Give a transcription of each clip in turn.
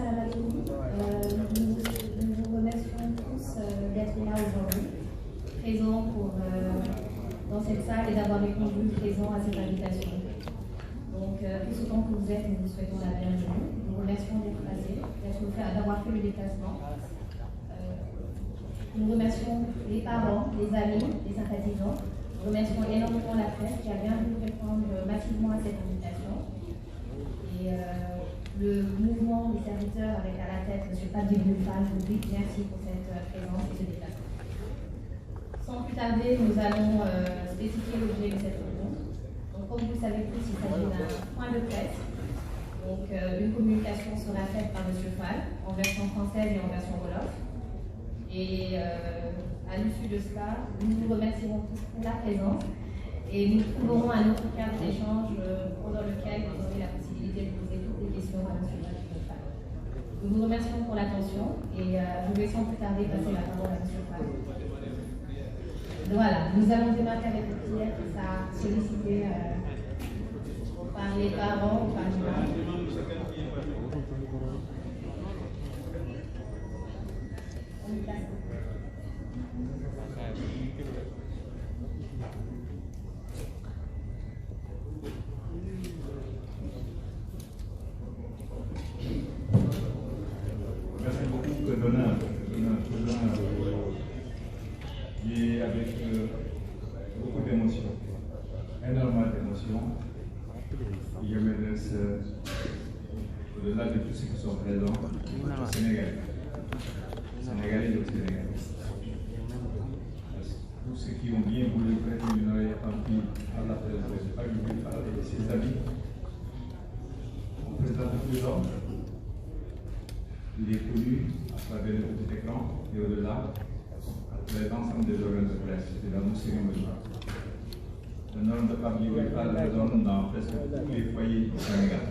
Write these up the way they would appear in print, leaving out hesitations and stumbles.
Salam alaikum. Nous vous remercions tous d'être là aujourd'hui, présents dans cette salle et d'avoir répondu présent à cette invitation. Donc, tout autant que vous êtes, nous vous souhaitons la bienvenue. Nous vous remercions d'être passés, d'avoir fait le déplacement. Nous remercions les parents, les amis, les sympathisants. Nous remercions énormément la presse qui a bien voulu répondre massivement à cette invitation. Et le mouvement des serviteurs avec à la tête M. Pape Djibril, vous dites merci pour cette présence et ce déplacement. Sans plus tarder, nous allons spécifier l'objet de cette rencontre. Donc, comme vous le savez tous, il s'agit d'un point de presse. Donc, une communication sera faite par M. Fall en version française et en version wolof. Et à l'issue de cela, nous vous remercierons tous pour la présence et nous trouverons un autre cadre d'échange pendant lequel vous aurez la possibilité de poser toutes les questions à M. Fall. Nous vous remercions pour l'attention et nous laissons plus tarder passer la parole à M. Fall. Voilà, nous allons démarrer avec une prière qui sera sollicitée par les parents ou par l'imam. Merci beaucoup, l'honneur qui est avec beaucoup d'émotions, énormément d'émotions. Je m'adresse au-delà de tous ceux qui sont présents au Sénégal. Sénégalais et au Sénégal. Tous ceux qui ont bien voulu prêter une oreille attentive à la présence de Pape Djibril et ses amis. On présente tous les hommes. Il est connu à travers le petit écran et au-delà, à travers l'ensemble des organes de presse de la Mousseline. Le nom de Pape Djibril résonne dans presque tous les foyers du Sénégal.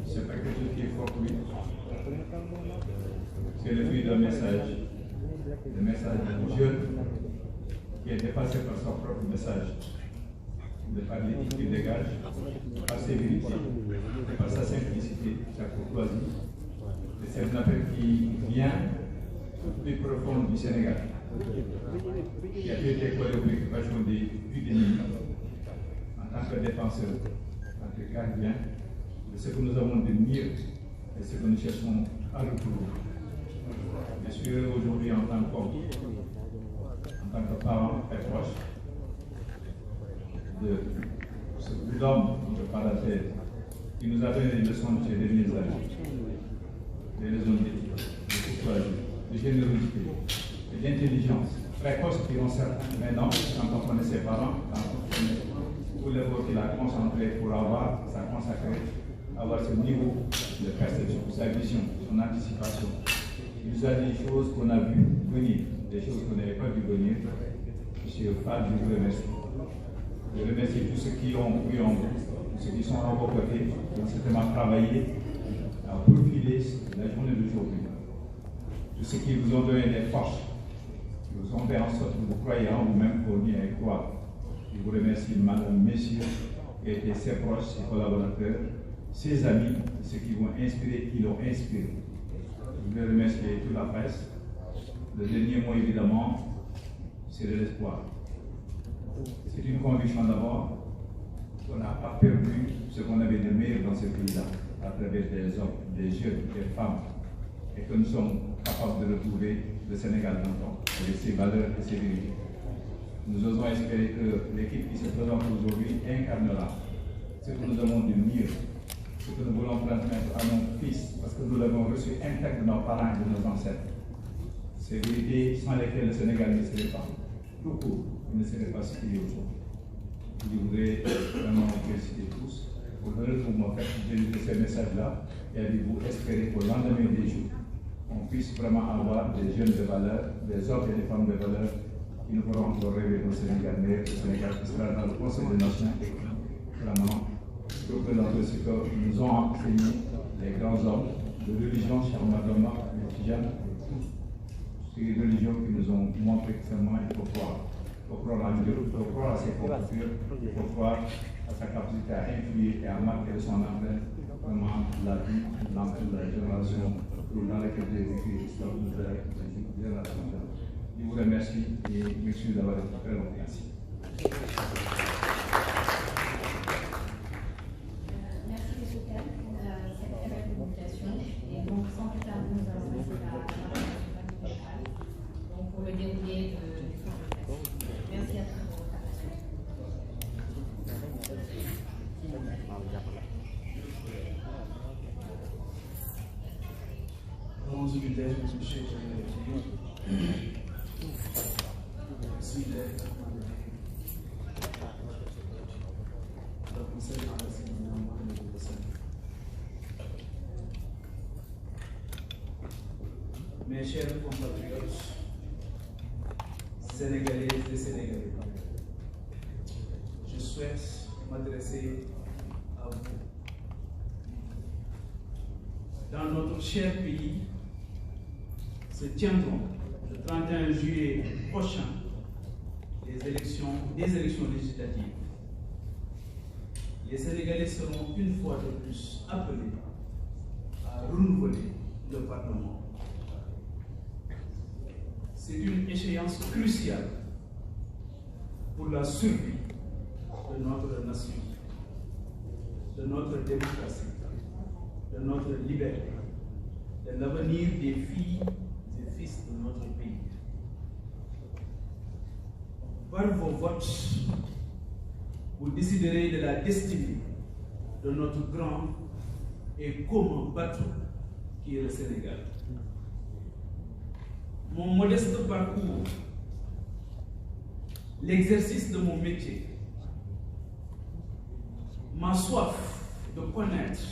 C'est pas quelque chose qui est fortuit. C'est le fruit d'un message. Le message d'un jeune qui est dépassé par son propre message. De par l'éthique qu'il dégage, par ses vérités, par sa simplicité, sa courtoisie. Et c'est une affaire qui vient plus profonde du Sénégal, qui a été collé aux préoccupations des plus démunis en tant que défenseur, en tant que gardien de ce que nous avons de mieux et ce que nous cherchons à retrouver. Je suis aujourd'hui en tant qu'homme, en tant que parent et proche, de ce l'homme de Palatère qui nous a donné des leçons de ces dernières années, des leçons d'éthique, de courtoisie, de générosité, d'intelligence, précoce qui ont certes maintenant, quand on connaît ses parents, quand on connaît tout l'effort qu'il a concentré pour avoir, ça consacré, avoir ce niveau de perception, sa vision, son anticipation. Il nous a dit des choses qu'on a vues venir, des choses qu'on n'avait pas vues venir. Monsieur Fall, je vous remercie. Je remercie tous ceux qui ont cru en vous, tous ceux qui sont à vos côtés, qui ont certainement travaillé à profiler la journée d'aujourd'hui. Tous ceux qui vous ont donné des forces, qui vous ont fait en sorte que vous croyez en vous-même pour venir y croire. Je vous remercie, madame, messieurs, qui étaient ses proches, ses collaborateurs, ses amis, ceux qui vont inspirer, qui l'ont inspiré. Je voulais remercier toute la presse. Le dernier mot, évidemment, c'est de l'espoir. C'est une conviction d'abord qu'on n'a pas perdu ce qu'on avait de meilleur dans ce pays-là, à travers des hommes, des jeunes, des femmes, et que nous sommes capables de retrouver le Sénégal d'antan, avec ses valeurs et ses vérités. Nous osons espérer que l'équipe qui se présente aujourd'hui incarnera ce que nous avons de mieux, ce que nous voulons transmettre à nos fils, parce que nous l'avons reçu intact de nos parents et de nos ancêtres. Ces vérités sans lesquelles le Sénégal ne serait pas tout court, il ne serait pas ce qu'il est aujourd'hui. Je voudrais vraiment vous féliciter tous pour le retour de ces messages-là et avec vous espérer qu'au lendemain des jours, on puisse vraiment avoir des jeunes de valeur, des hommes et des femmes de valeur qui nous feront encore rêver au Sénégal, mais le Sénégal qui sera dans le Conseil des Nations, vraiment, représenter ce que nous ont enseigné les grands hommes de religion, Cheikh Madama, les Tidianes, ces religions qui nous ont montré que seulement il faut croire. Il faut croire en Dieu, il faut croire à ses convictions, il faut croire à sa capacité à influer et à marquer de son empreinte vraiment la vie dans la génération dans laquelle j'ai vécu l'histoire de la génération. Je vous remercie et m'excuse d'avoir été très long. Merci. Merci M. Kel pour cette très belle communication. Et donc, sans plus tarder, nous allons passer à la parole donc pour le déroulé du présentation. Merci à tous pour votre attention. Onze billahi min shaytanir rajim. Bismillahir rahmanir rahim. Allahumma salli ala sayyidina Muhammad wa sallam. Mes chers compatriotes, Sénégalaises et Sénégalais, je souhaite m'adresser à vous. Dans notre cher pays, se tiendront le 31 juillet prochain des élections législatives. Les Sénégalais seront une fois de plus appelés à renouveler le Parlement. C'est une échéance cruciale pour la survie de notre nation, de notre démocratie, de notre liberté, de l'avenir des filles et fils de notre pays. Par vos votes, vous déciderez de la destinée de notre grand et commun bateau qui est le Sénégal. Mon modeste parcours, l'exercice de mon métier, ma soif de connaître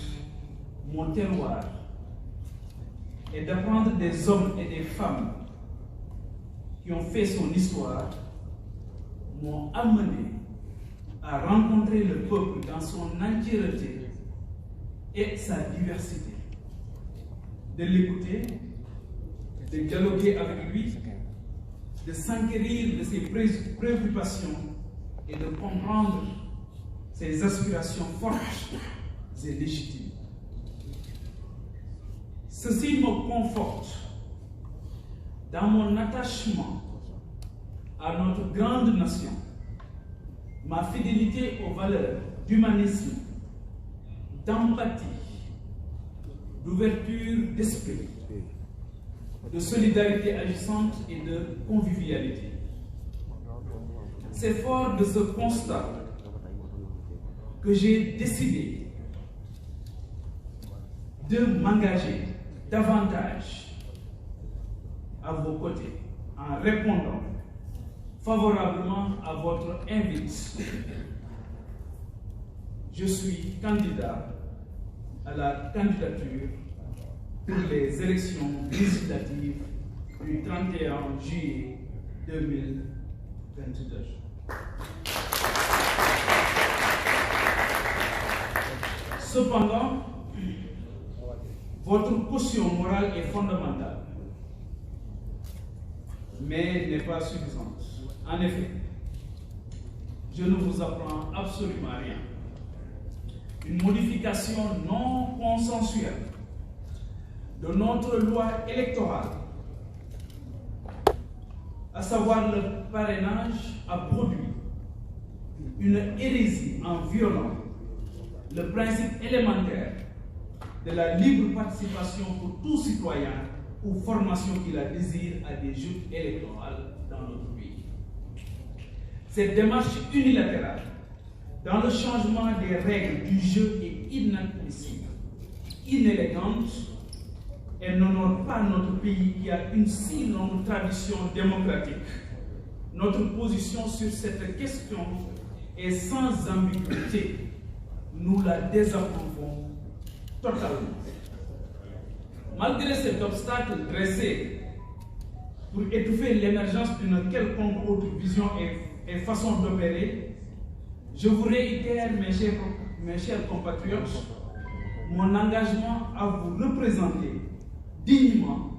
mon terroir et d'apprendre des hommes et des femmes qui ont fait son histoire m'ont amené à rencontrer le peuple dans son entièreté et sa diversité, de l'écouter, de dialoguer avec lui, de s'enquérir de ses préoccupations et de comprendre ses aspirations fortes et légitimes. Ceci me conforte dans mon attachement à notre grande nation, ma fidélité aux valeurs d'humanisme, d'empathie, d'ouverture d'esprit, de solidarité agissante et de convivialité. C'est fort de ce constat que j'ai décidé de m'engager davantage à vos côtés en répondant favorablement à votre invite. Je suis candidat à la candidature pour les élections législatives du 31 juillet 2022. Cependant, votre caution morale est fondamentale, mais n'est pas suffisante. En effet, je ne vous apprends absolument rien. Une modification non consensuelle de notre loi électorale, à savoir le parrainage, a produit une hérésie en violant le principe élémentaire de la libre participation pour tout citoyen ou formation qui la désire à des joutes électorales dans notre pays. Cette démarche unilatérale dans le changement des règles du jeu est inadmissible, inélégante et n'honore pas notre pays qui a une si longue tradition démocratique. Notre position sur cette question est sans ambiguïté. Nous la désapprouvons totalement. Malgré cet obstacle dressé pour étouffer l'émergence d'une quelconque autre vision et façon d'opérer, je vous réitère, mes chers compatriotes, mon engagement à vous représenter dignement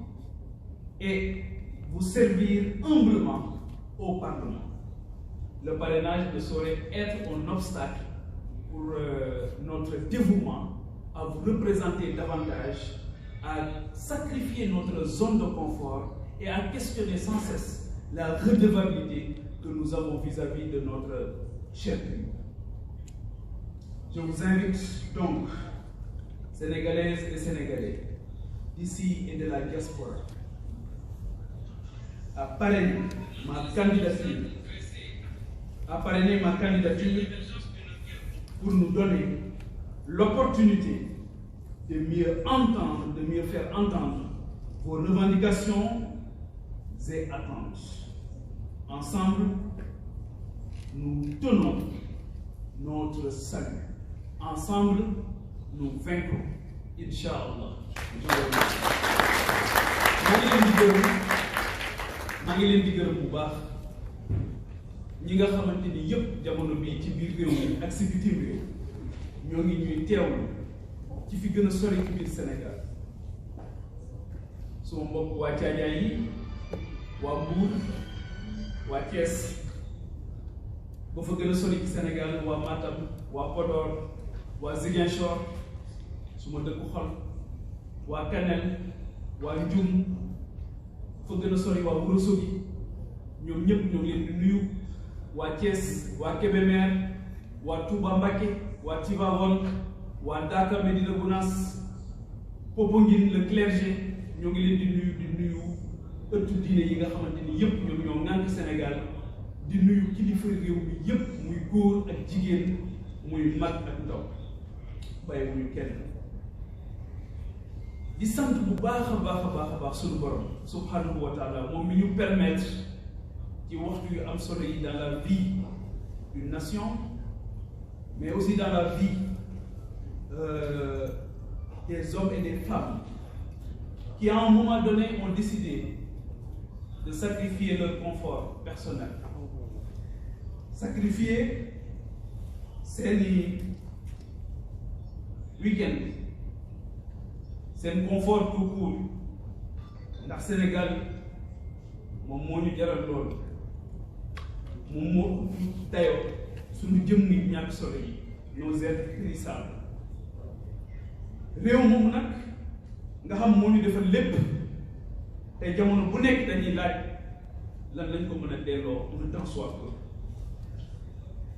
et vous servir humblement au Parlement. Le parrainage ne saurait être un obstacle pour notre dévouement à vous représenter davantage, à sacrifier notre zone de confort et à questionner sans cesse la redevabilité que nous avons vis-à-vis de notre cher pays. Je vous invite donc, Sénégalaises et Sénégalais, d'ici et de la diaspora, à parrainer ma candidature, pour nous donner l'opportunité de mieux entendre, de mieux faire entendre vos revendications et attentes. Ensemble, nous tenons notre salut. Ensemble, nous vaincrons. Inch'Allah. maa ngi leen di gërëm bu baax ñi nga xamante ni yëpp jamono bii ci biir réew mi ak si bitim réew ñoo ngi ñuy teewlu ci fi gën a sori ci biir Sénégal suma mbokk waa Caajaay yi waa Mbuur waa Thiès ba fa gën a sori ci Sénégal waa Matam waa Podor waa Ziguinchor suma dëkku xol waa Kanel waa Ndioum fa gën a sori waa Ourossogui ñoom ñëpp ñoo ngi leen di nuyu waa Thiès waa Kébémer waa Touba Mbacké waa Tivaouane waa Daaka Médina Gounass Popenguine le clergé ñoo ngi leen di nuyu ëttu diine yi nga xamante ni yëpp ñoom ñoo ŋànk Sénégal di nuyu kilifa réew mi yëpp muy góor ak jigéen muy mag ak ndaw bàyyiwuñu kenn di sant bu baax a baax suñu borom subhanahu wa taala moom mi ñu permettre ci waxtu yu am solo yi dans la vie d'une nation mais aussi dans la vie des hommes et des femmes qui à un moment donné ont décidé de sacrifier leur confort personnel, sacrifier seeni week-end seen confort tout court ndax Sénégal moom moo ñu jaral loolu moom moo dayoo suñu jëm ni ñàkk solo yi nos êtres périssables réew moom nag nga xam moo ñu defal lépp te jamono bu nekk dañuy laaj lan lañ ko mën a delloo un temps soit peu.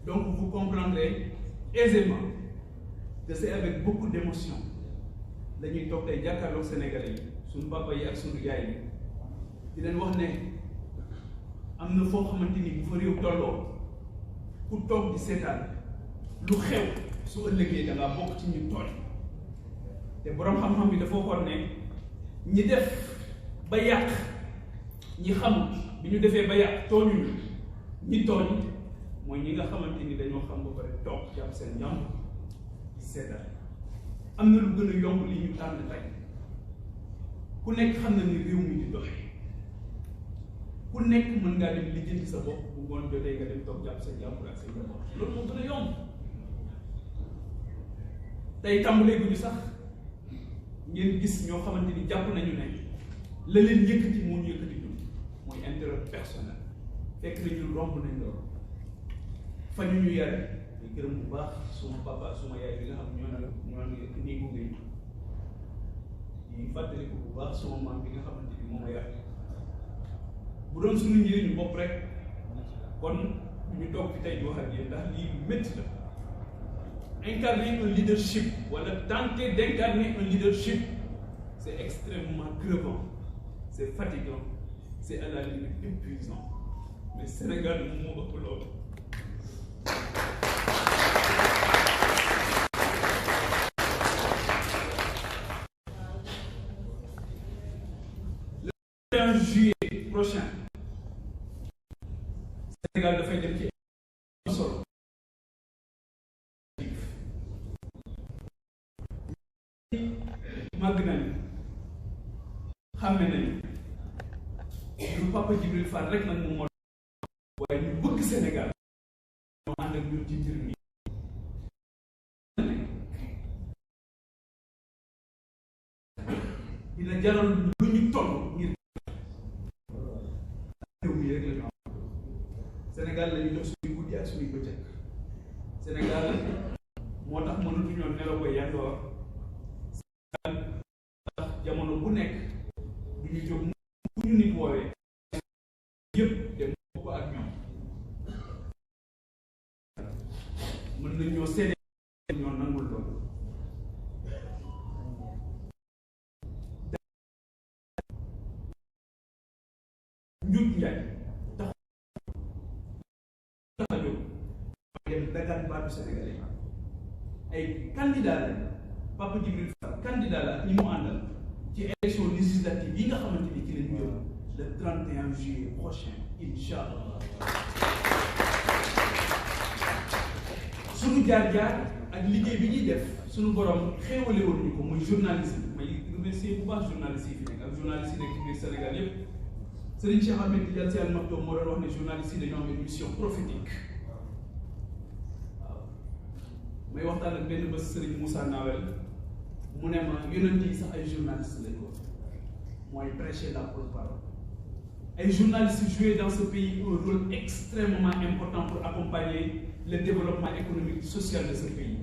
Donc vous comprendrez aisément que c'est avec beaucoup d'émotion la ñuy toog tey jàkkaarloog Sénégalais yi suñu papa yi ak suñu yaay yi di leen wax ne am na foo xamante ni bu fa réew tolloo ku toog di seetaan lu xew su ëllëgee da ngaa bokk ci ñu tooñ te borom xam-xam bi dafa waxoon ne ñi def ba yàq ñi xamut bi ñu defee ba yàq tooñuñu ñi tooñ mooy ñi nga xamante ni dañoo xam ba pare toog jàpp seen ñam di seetaan am na lu gën a yomb li ñu tànn tey ku nekk xam na ni réew mi di doxee ku nekk mën ngaa dem lijjanti sa bopp bu ngoon jotee nga dem toog jàpp sa jàmbur ak sa njaboot loolu moo gën a yomb tey tàmbalee gu ñu sax ngeen gis ñoo xamante ni jàpp nañu ne la leen yëkkati moo ñu yëkkati ñun mooy intérêt personnel fekk nañu romb nañ loolu fa ñu yare di gërëm bu baax suma papa suma yaay bi nga xam ñoo nii gunge di fàttaliku bu baax suma maam bi nga xamante ni moom a yar bu doon suñu njëriñu bopp rek kon ñu toog fi tey di wax ak yéen ndax lii lu métti la incarner un leadership wala tenter d'incarner un leadership c'est extrêmement crevant, c'est fatigant, c'est à la limite épuisant mais Sénégal moo ëpp loolu. Le 1 juillet prochain Sénégal dafay dem ci solo màgg nañu xàmme nañu lu Papa Djibril Fall rek nag moom moo waaye ñu bëgg Sénégal ñoo ànd ak ñun ci mbir mi dina jaral lu ñu toll ngir réew mi rek la ñu am Sénégal la ñu jox suñu guddi ak suñu bëccëg Sénégal moo tax mënatuñoo nelaw ba yandoor ndax jamono bu nekk du ñu jóg bu ñu nit woowee yëpp dem ko ak ñoom mën nañ ñoo seede ñoo nangul loolu njut njaay tax a jóg dem dagaan baatu sénégalais ay candidat la Papa Djibril Fall candidat la ak ñi mu àndal ci élection législative yi nga xamante ni ci lañ jëm le 31 juillet prochain incha allah suñu jaar-jaar ak liggéey bi ñuy def suñu borom xéewale woon ñu ko muy journalisme may remercier bu baax journaliste yi fi nekk ak journaliste yi nekk ci biir Sénégal yëpp Serigne Cheikh Ahmed Tidiane Sy Al Maktoum moo doon wax ne journaliste yi dañoo am une mission prophétique waaw may waxtaan ak benn bés Serigne Moussa Nawel mu ne ma yonent yi sax ay journaliste lañ ko mooy prêcher la porte-parole ay journalistes jouent dans ce pays un rôle extrêmement important pour accompagner le développement économique et social de ce pays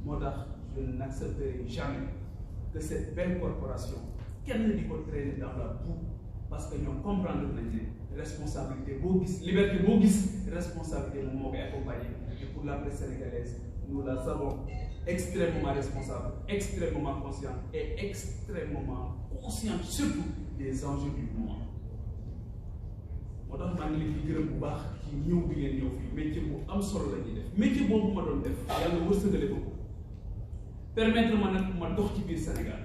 moo tax je n'accepterai jamais que cette belle corporation kenn di ko traîner dans la boue parce que ñoom comprendre nañ ne responsabilité boo gis liberté boo gis responsabilité moom moo koy accompagner et pour la presse sénégalaise nous la savons extrêmement responsable, extrêmement consciente et extrêmement consciente surtout des enjeux du moment. moo tax maa ngi leen di gërëm bu baax ci ñëw bi ngeen ñëw fii métier bu am solo la ñuy def métier boobu ma doon def yàlla wërsëgale ko permettre ma nag ma dox ci biir Sénégal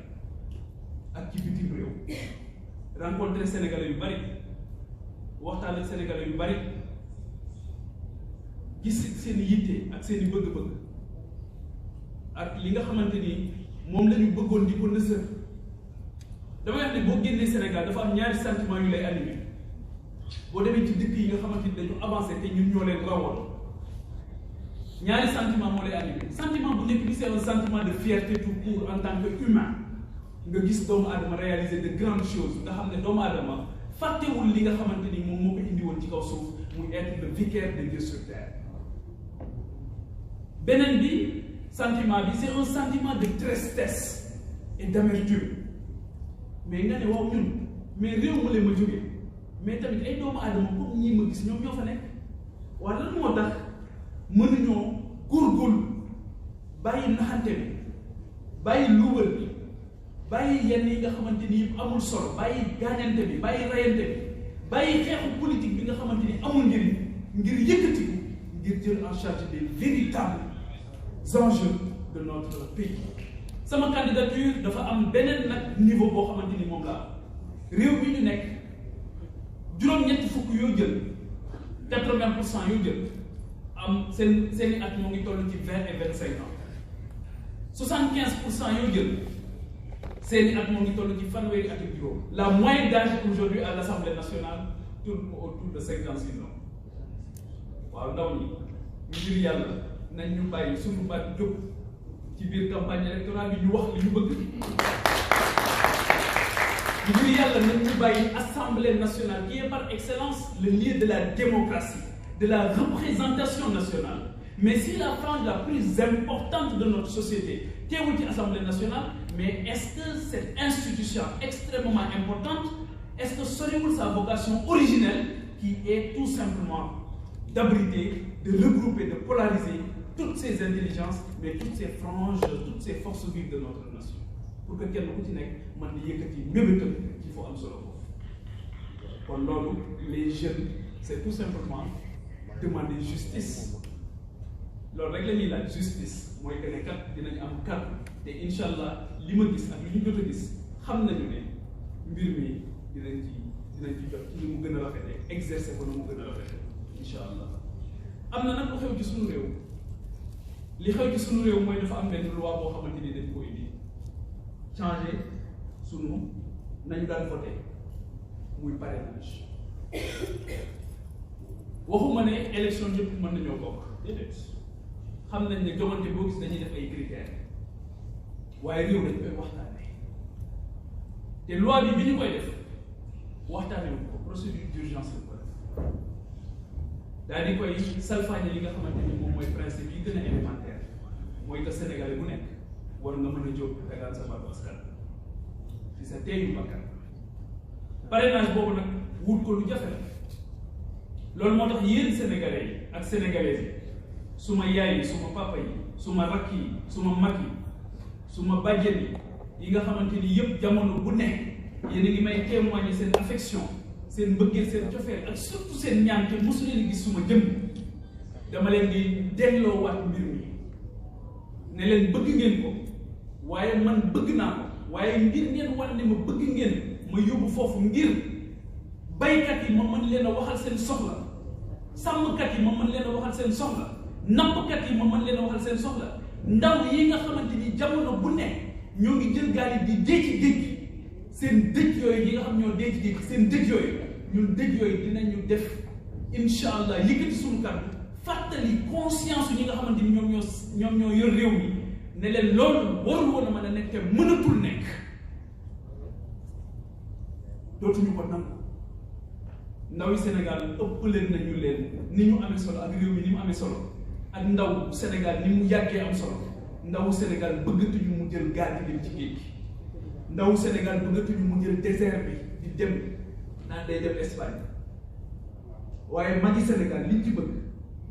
ak ci bitim réew rencontrer sénégalais yu bari waxtaan ak sénégalais yu bari gis seen yitte ak seen i bëgg-bëgg ak li nga xamante ni moom la ñu bëggoon di ko nësër damay wax ne boo génnee Sénégal dafa am ñaari sentiment yu lay animé boo demee ci dëkk yi nga xamante ni dañu avancé te ñun ñoo leen rawoon ñaari sentiment moo lay animé sentiment bu nekk bi c'est un sentiment de fierté tout court en tant que humain nga gis doomu aadama réaliser de grandes choses nga xam ne doomu aadama fàttewul li nga xamante ni moom moo ko indi woon ci kaw suuf muy être le vicaire de Dieu sur terre beneen bi sentiment bi c'est un sentiment de tristesse et d'amertume mais nga ne waaw ñun mais réew ma leen ma jógee mais tamit ay doomu aadama comme ñii ma gis ñoom ñoo fa nekk waaye lan moo tax mënuñoo góorgóorlu bàyyi naxante bi bàyyi luubal bi bàyyi yenn yi nga xamante ni yëpp amul solo bàyyi gaañante bi bàyyi rayante bi bàyyi xeexu politique bi nga xamante ni amul njëriñ ngir yëkkati ngir jël en charge des véritables enjeux de notre pays. sama candidature dafa am beneen nag niveau boo xamante ni moom la réew bi ñu nekk juróom-ñetti fukk yoo jël 80% yoo jël am seen at moo ngi toll ci 20 et 25 ans 75% yoo jël seen at moo ngi toll ci fanweeri at ak juróom. la moyenne d'âge aujourd'hui à l'Assemblée nationale tourne autour de 56 ans waaw ndaw ñi ngir yàlla nañ ñu bàyyi suñu baat jóg ci biir campagne électorale bi ñu wax li ñu bëgg ngir yàlla nañ ñu bàyyi Assemblée nationale qui est par excellence le lieu de la démocratie de la représentation nationale mais si la frange la plus importante de notre société teewul ci Assemblée nationale mais est-ce que cette institution extrêmement importante est-ce que soriwul sa vocation originelle qui est tout simplement d'abriter, de regrouper, de polariser toutes ces intelligences, mais toutes ces franges, toutes ces forces vives de notre nation. Pour que kenn ku ci nekk mën di yëkkati mébétam qu'il faut am solo foofu. Kon loolu les jeunes c'est tout simplement demander justice. loolu rek la ñuy laaj justice mooy que ne kat dinañ am kàddu te incha allah li ma gis ak li ñu jot a gis xam nañu ne mbir mi dinañ ci jot ci ni mu gën a rafetee exercer ko na mu gën a rafetee incha allah. am na nag lu xew ci suñu réew li xew ci suñu réew mooy dafa am benn loi boo xamante ni dañ ko indi changer sunu nañu daan voté muy parrainage waxuma ne élection yëpp mën nañoo bokk déedéet xam nañ ne joŋante boo gis dañuy def ay critères waaye réew dañ koy waxtaanee te loi bi ñu koy def waxtaanee wu ko procédure d'urgence la ko def daal di koy salfaañe li nga xamante ni moom mooy principe yi gën a élémentaire mooy que Sénégalais bu nekk war nga mën a jóg dagaan sa baatu askan ci sa teeyu bakkan parrainage boobu nag wut ko lu jafe la loolu moo tax yéen sénégalais yi ak sénégalaises yi suma yaay yi suma papa yi suma rakk yi suma mag yi suma bàjjen yi nga xamante ni yëpp jamono bu nekk yéen a ngi may témoigner seen affection seen mbëggeel seen cofeel ak surtout seen ñaan te mosu leen gis suma jëm dama leen di delloowaat mbir mi ne leen bëgg ngeen ko waaye man bëgg naa ko waaye ngir ngeen wan ne ma bëgg ngeen ma yóbbu foofu ngir baykat yi ma mën leen a waxal seen soxla sàmmkat yi ma mën leen a waxal seen soxla nappkat yi ma mën leen a waxal seen soxla ndaw yi nga xamante ni jamono bu nekk ñoo ngi jël gaal yi di dee ci géej gi seen dëj yooyu yi nga xam ñoo dee ci géej gi seen dëj yooyu ñun dëj yooyu dinañu def incha allah yëkkati suñu kàddu fàttali conscience yi nga xamante ni ñoom ñoo yor réew mi ne leen loolu warul woon a mën a nekk te mënatul nekk dootuñu ko nangu ndaw yi Sénégal ëpp leen nañu leen ni ñu amee solo ak réew mi ni mu amee solo ak ndaw Sénégal ni mu yàggee am solo ndawu Sénégal bëggatuñu mu jël gaal gi dem ci géej gi ndawu Sénégal bëggatuñu mu jël désert bi di dem naan day dem Espagne waaye magi Sénégal liñ ci bëgg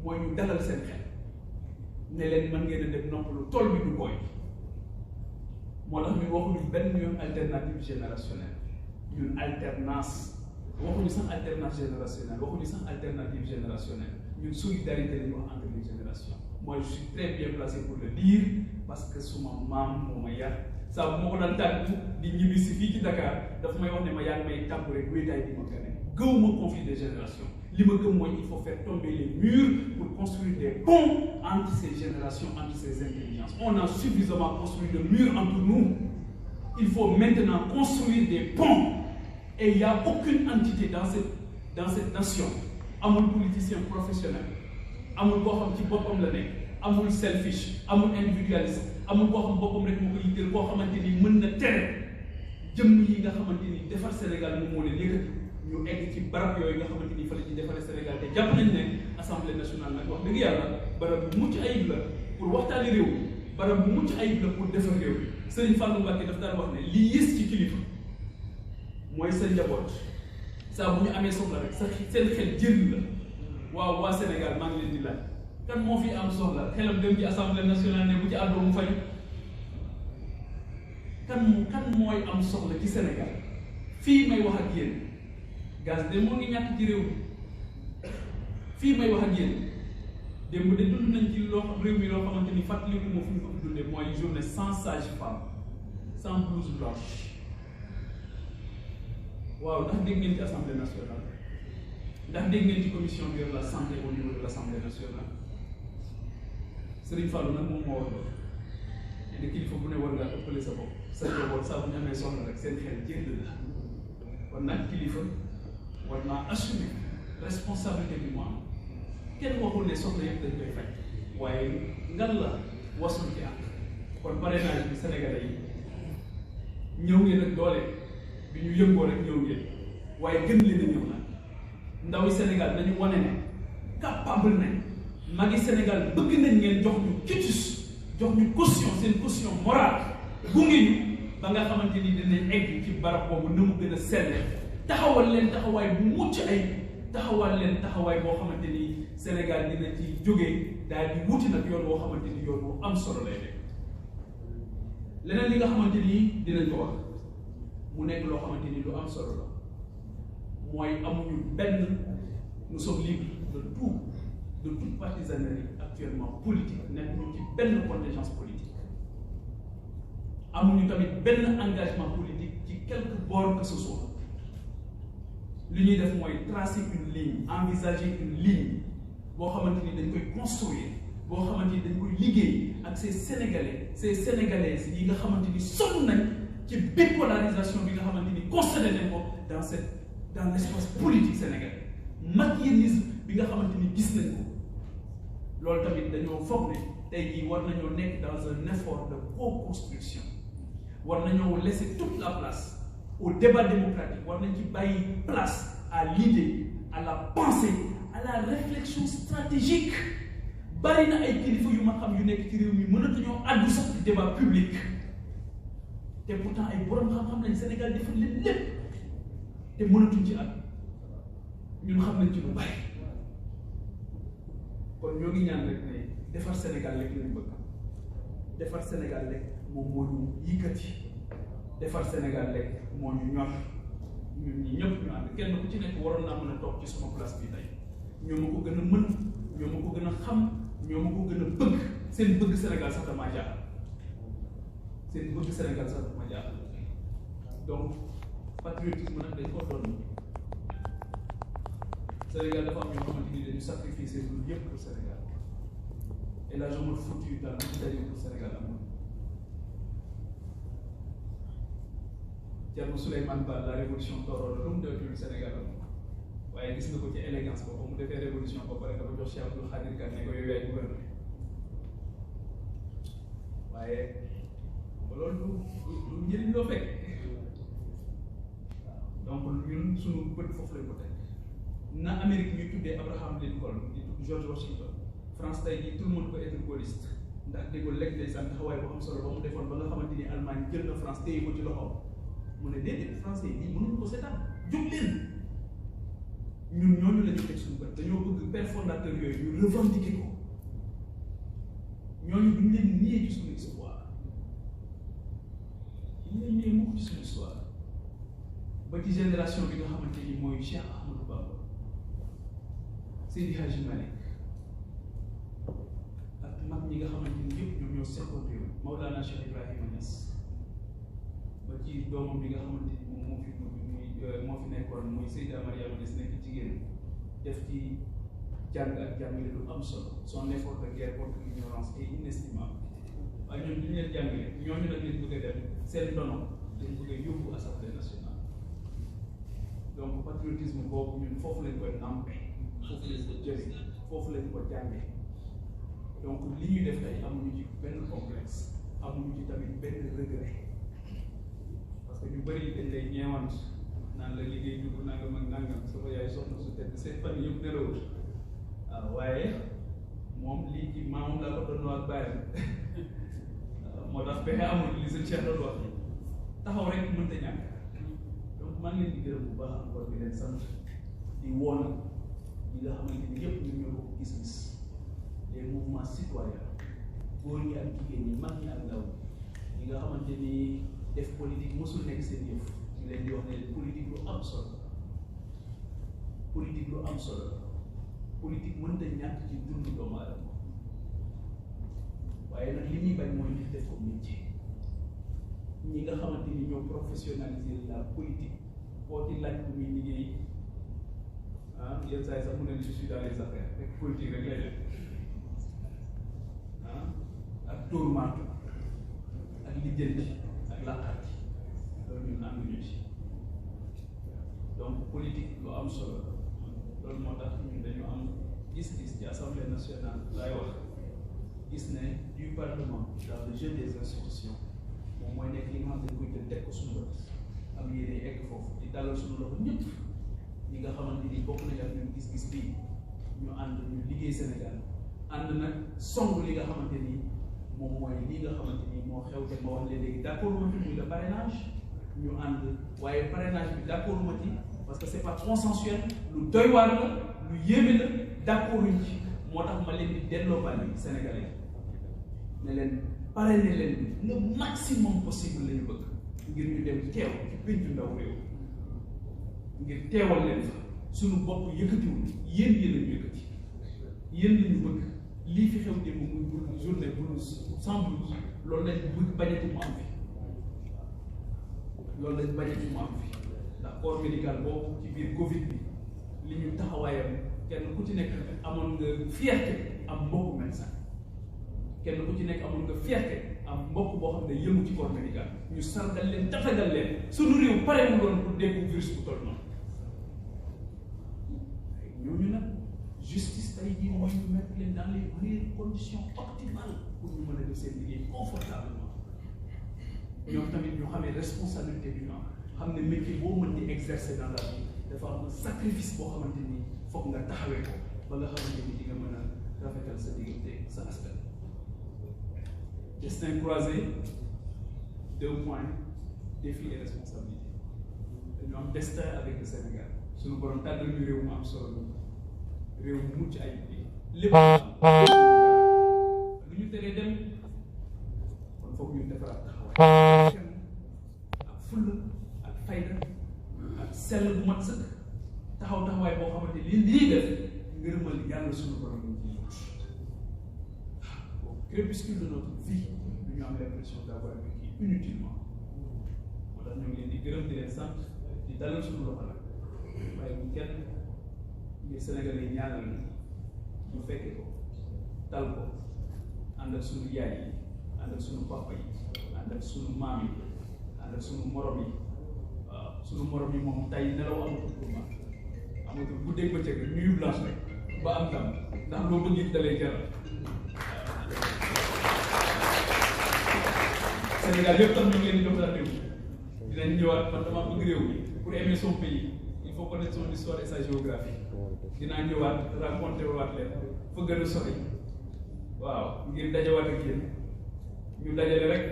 mooy ñu dalal seen xel ne leen mën ngeen a dem noppalu tool bi du booy moo tax ñun waxuñu benn yoon alternative générationnelle ñun alternance waxuñu sax alternance générationnelle waxuñu sax alternative générationnelle ñun solidarité la ñu wax entre les générations moi je suis très bien placé pour le dire parce que suma maam moo ma yar saa bu ma ko daan tàggu di ñibbi si fii ci Dakar dafa may wax ne ma yaa ngi may tàggu rek wéetaay bi ma gane gëwuma conflit des générations li ma gëm mooy il faut faire tomber les murs pour construire des ponts entre ces générations, entre ces intelligences. On a suffisamment construit le mur entre nous. Il faut maintenant construire des ponts. Et il n'y a aucune entité dans cette nation. Amul politicien professionnel, amul koo xam ci boppam la nekk, amul selfish, amul individualiste, amul koo xam boppam rek moo ko yitteel koo xamante ni mën na tere jëmm yi nga xamante ni defar Sénégal moom moo leen yëkkati ñu egg ci barab yooyu nga xamante ni fa la ñuy defaree Sénégal te jàpp nañ ne assemblée nationale nag wax dëgg yàlla barab bu mucc ayib la pour waxtaani réew mi barab bu mucc ayib la pour defar réew mi Serigne Fallou Mbacké daf daan wax ne li yées ci kilifa mooy sa njaboot saa bu ñu amee soxla rek sa seen xel jël la waaw waa Sénégal maa ngi leen di laaj kan moo fi am soxla xelam dem ci assemblée nationale ne bu ci àddoo mu faju kan mooy am soxla ci Sénégal fii may wax ak yéen gaz de moo ngi ñàkk ci réew mi fii may wax ak yéen démb de dund nañ ci loo réew mi loo xamante ni fàttaliku moo fi ñu ko dundee mooy journée sans sage-femme sans blouse blanche waaw ndax dégg ngeen ci assemblée nationale ndax dégg ngeen ci commission de la santé au niveau de l' assemblée nationale Serigne Fallou nag moom moo wax loolu ne kilifa bu ne war ngaa ëppale sa bopp sa njaboot saa bu ñu amee soxla rek seen xel jënd la kon nag kilifa war naa assumer responsabilité bi mu am kenn waxul ne soxla yëpp dañ koy faj waaye ngan la wasul ci ak kon parrainage bi Sénégalais yi ñëw ngeen ak doole bi ñu yëngoo rek ñëw ngeen waaye gën leen a ñëw nag ndaw yi Sénégal dañu wane ne capable nañ magi Sénégal bëgg nañ ngeen jox ñu quitus jox ñu caution seen caution morale gunge ñu ba nga xamante ni dinañ egg ci barab boobu na mu gën a selle taxawal leen taxawaay bu mucc ay taxawal leen taxawaay boo xamante ni Sénégal dina ci jógee daal di wuti nag yoon boo xamante ni yoon bu am solo lay nekk leneen li nga xamante ni dinañ ko wax mu nekk loo xamante ni lu am solo la mooy amuñu benn nous sommes libres de toute partisanerie actuellement politique nekk ñu ci benn contingence politique amuñu tamit benn engagement politique ci quelque bord que ce soit li ñuy def mooy tracer une ligne envisager une ligne boo xamante ni dañ koy construire boo xamante ni dañ koy liggéey ak ces sénégalais ces sénégalaises yi nga xamante ni sonn nañ ci bipolarisation bi nga xamante ni constaté nañ ko dans l' espace politique sénégalais machiavélisme bi nga xamante ni gis nañ ko loolu tamit dañoo foog ne tey jii war nañoo nekk dans un effort de co-construction war nañoo laisser toute la place au débat démocratique war nañ ci bàyyi place à l'idée à la pensée à la réflexion stratégique bari na ay kilifa yu ma xam yu nekk ci réew mi mënatuñoo àddu sax ci débat public te pourtant ay borom xam-xam lañ Sénégal defal leen lépp te mënatuñ ci àddu ñun xam nañ ci lu bari kon ñoo ngi ñaan rek ne defar Sénégal rek lañ bëgg defar Sénégal rek moom moo ñu yëkkati defar Sénégal rek moo ñu ñor ñun ñi ñëpp ñu ànd kenn ku ci nekk waroon naa mën a toog ci sama place bi tey ñoo ma ko gën a mën ñoo ma ko gën a xam ñoo ma ko gën a bëgg seen bëgg Sénégal sax damaa jaaxal seen bëgg Sénégal sax damaa jaaxal donc patriotisme nag dañ ko doon Sénégal dafa am ñoo xamante ni dañu sacrifier seen dund yëpp pour Sénégal et la Omar Foutiyou Tall lu daje pour Sénégal amul Thierno Souleymane Baal la révolution toroon na lu mu def Sénégal amul waaye gis nga ko ci élégance ba mu defee révolution ba pare dafa jox Cheikh Abdoul Khadir Kane ne ko yow yaay gouverneur waaye loolu du njëriñ loo fekk donc ñun suñu bët foofu lañ ko teg na Amérique ñuy tuddee Abraham Lincoln di tudd George Washington France tey jii tout le monde peut être gaulliste ndax déggoo lekk day sant xawaay bu am solo ba mu defoon ba nga xamante ni Allemagne jël na France téye ko ci loxoom mu ne déedéet français yi lii mënuñu ko seetaan jóg leen ñun ñooñu la ñu teg suñu bët dañoo bëgg père fondateur yooyu ñu revendiquer ko ñooñu duñ leen nier ci suñu histoire duñ leen nier mukk ci suñu histoire ba ci génération bi nga xamante ni mooy Cheikh Ahmadou Bamba Seydi Hadji Malick ak mag ñi nga xamante ni yëpp ñoom ñoo seqoon réew Maulana Cheikh Ibrahima Niass ba ci doomam bi nga xamante ni moom moo fi nekkoon muy Seyda Mariama Niass nekk jigéen def ci jàng ak jàngale lu am solo son effort de guerre contre l'ignorance est inestimable waaye ñoom ñu leen jàngale ñooñu nag leen bëgg a dem seen dono dañ bëgg a yóbbu Assemblée nationale donc patriotisme boobu ñun foofu lañ koy nampé foofu lañ ko jëlee foofu lañ ko jàngee donc li ñuy def tey amuñu ci benn complexe amuñu ci tamit benn regret parce que ñu bëri dañ lay ñeewant naan la liggéey dugg nangam ak nangam sama yaay soxna su tedd seen fan yëpp nelawul waaw waaye moom lii ci maamam laa ko doon wax bàyyam moo tax pexe amul li seen Cheikh doon wax taxaw rek mënta ñàkk donc maa ngi leen di gërëm bu baax encore di leen sant di woon ñi nga xamante ni yëpp ñu ñoo ko gis-gis les mouvements citoyens góor ñi ak jigéen ñi mag ñi ak ndaw ñi nga xamante ni def politique mosul nekk seen yëf ñu leen di wax ne politique lu am solo politique lu am solo politique mënta ñàkk ci dundu doomu aadama waaye nag li ñuy bañ mooy nit def ko métier ñi nga xamante ni ñoo professionnaliser la politique boo ci laaj bu muy liggéey yenn saa yi sax mu ne je suis dans les affaires rek politique rek lay def ak tourmente ak lijjanti ak laqaati loolu ñun ànduñu ci donc politique lu am solo loolu moo tax ñun dañu am gis-gis ci assemblée nationale laay wax gis ne du parlement dans le jeu des institutions moom mooy nekk li nga xam ne koy jël teg ko suñu bët am yéene egg foofu di dalal suñu loxo ñëpp ñi nga xamante ni bokk nañu ak ñun gis-gis bii ñu ànd ñu liggéey Sénégal ànd nag song li nga xamante ni moom mooy lii nga xamante ni moo xew te ma wax leen léegi d'accord ma ci muy le parrainage ñu ànd waaye parrainage bi d'accord ma ci parce que c'est pas consensuel lu doy waar la lu yéeme la d'accord uñ ci moo tax ma leen di delloo bàyyi Sénégalais ne leen parrainer leen le maximum possible la ñu bëgg ngir ñu dem teew ci péncu ndaw réew ngir teewal leen fa suñu bopp yëkkatiwul yéen la ñu yëkkati yéen la ñu bëgg lii fi xew démb muy journée blouse sans blouse loolu lañ bëgg bañati mu am fi loolu lañ bañati mu am fi ndax corps médical boobu ci biir Covid bi li ñu taxawaayam kenn ku ci nekk amoon nga fierté am mbokku médecin kenn ku ci nekk amoon nga fierté am mbokk boo xam ne yëngu ci corps médical ñu sargal leen tatagal leen suñu réew pare mu doon pour dégg virus bu toll noonu ñooñu nag justice tey jii mooy ñu mettre leen dans les meilleures conditions optimales pour ñu mën a def seen liggéey confortablement ñoom tamit ñu xamee responsabilité bi ñu am xam ne métier boo mën di exercer dans la vie dafa am sacrifice boo xamante ni foog nga taxawee ko ba nga xamante ni di nga mën a rafetal sa diggante sa askan. Destin croisé, 2 points, défi et responsabilité. Dañu am destin avec le Sénégal suñu borom tàggal ñu réew mu am solo réew mu mucc ayib bi lépp lu ñu teree dem kon foog ñu defaraat taxawaay ak fulla ak fayda ak sell bu mat sëkk taxawaay boo xamante ni lii def ngërëmal yàlla suñu borom ñu ciy wut au crépuscule de notre vie ñu am l'impression d'avoir vécu inutilement moo tax ñu ngi leen di gërëm di leen sant di dalal suñu loxo nag waaye bu kenn ngir Sénégalais yi ñaanal ñu fekke ko tal ko ànd ak suñu yaay yi ànd ak suñu papa yi ànd ak suñu maam yi ànd ak suñu morom yi waaw suñu morom yi moom tey nelaw amatul pour ma amatul bu dégg ba cëgg ñuy blanche rek ba am tam ndax loo bëgg it dalay jaral Sénégal yëpp tam ñu ngi leen di jox rendez-vous dinañ ñëwaat man dama bëgg réew mi pour aimer son pays il faut connaître son histoire et sa géographie dinaa ñëwaat raconté waat leen fa gën a sori waaw ngir dajawaat ak yéen ñu dajale rek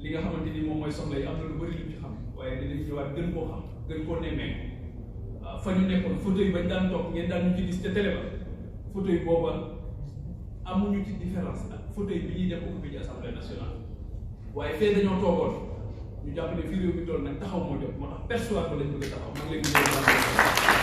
li nga xamante ni moom mooy soxla yi am na lu bëri lu ci xam waaye dinañ ñëwaat gën koo xam gën koo nemmee waaw fa ñu nekkoon photo yi bañ daan toog ngeen daan ñu ci gis ca télé ba photo yi booba amuñu ci différence ak photo yi bi ñuy dem occupé ci assemblée nationale waaye fee dañoo toogoon ñu jàpp ne fii réew mi toll nag taxaw moo jot moo tax persuade ba lañ bëgg a taxaw mag leen